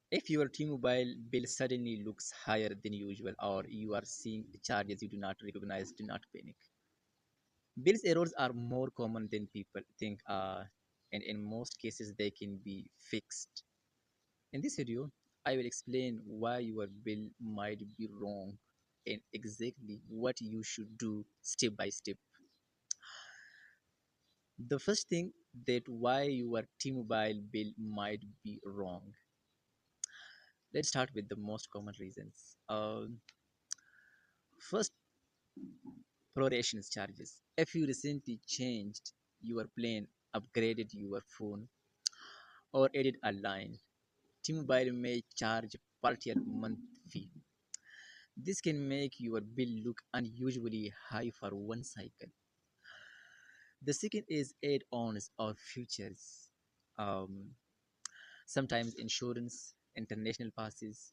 If your T-Mobile bill suddenly looks higher than usual or you are seeing charges you do not recognize, do not panic. Bills errors are more common than people think, and in most cases they can be fixed. In this video, I will explain why your bill might be wrong and exactly what you should do step by step. The first thing that why your T-Mobile bill might be wrong. Let's start with the most common reasons. First, proration charges. If you recently changed your plan, upgraded your phone, or added a line, T-Mobile may charge partial month fee. This can make your bill look unusually high for one cycle. The second is add-ons or features. Um, Sometimes insurance, international passes,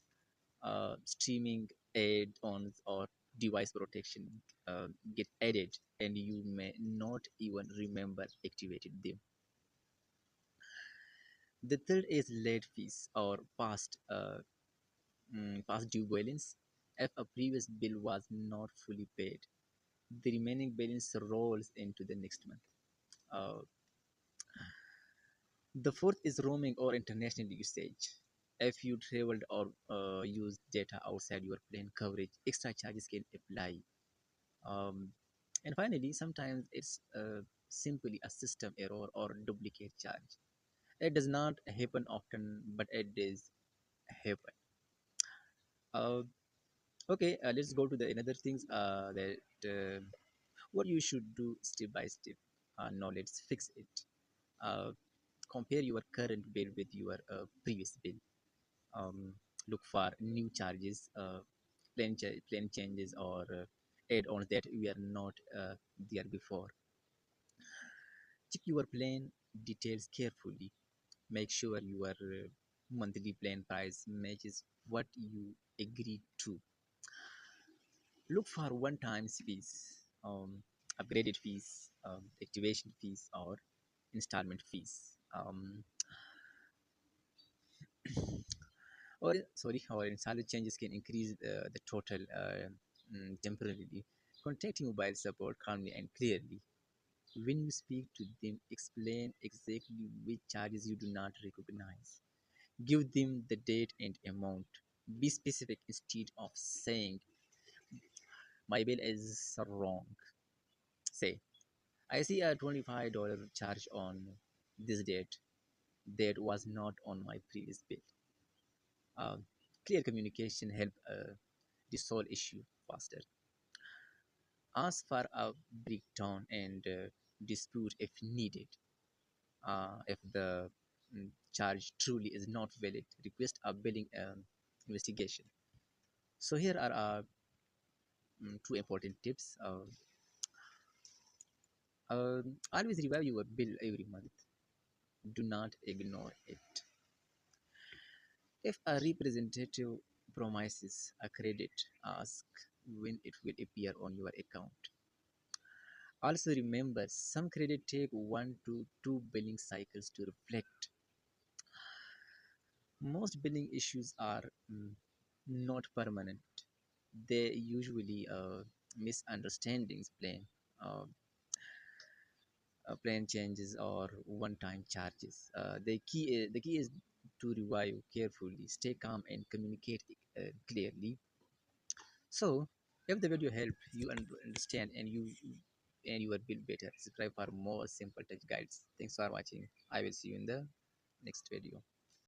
streaming add-ons or device protection get added and you may not even remember activating them. The third is late fees or past due balance. If a previous bill was not fully paid, the remaining balance rolls into the next month. Uh, the fourth is roaming or international usage. If you traveled or used data outside your plan coverage, extra charges can apply. Um, and finally, sometimes it's simply a system error or duplicate charge. It does not happen often, but it does happen. Uh, okay, let's go to the another things that what you should do step by step. Now let's fix it. Uh, Compare your current bill with your previous bill. Look for new charges, plan changes, or add-ons that were not there before. Check your plan details carefully. Make sure your monthly plan price matches what you agreed to. Look for one-time fees, upgraded fees, activation fees, or installment fees. Or installment changes can increase the total temporarily. Contacting mobile support calmly and clearly. When you speak to them, explain exactly which charges you do not recognize. Give them the date and amount. Be specific instead of saying, my bill is wrong. Say, I see a $25 charge on this date that was not on my previous bill. Uh, Clear communication help resolve issue faster. Ask for a breakdown and dispute if needed. If the charge truly is not valid, request a billing investigation. So here are two important tips. Always review your bill every month. Do not ignore it. If a representative promises a credit, ask when it will appear on your account. Also remember, some credit take 1 to 2 billing cycles to reflect. Most billing issues are not permanent. They usually misunderstandings, plan changes or one-time charges. The key is to review carefully, stay calm, and communicate clearly. So, if the video helped you understand and you will build better, subscribe for more simple touch guides. Thanks for watching. I will see you in the next video.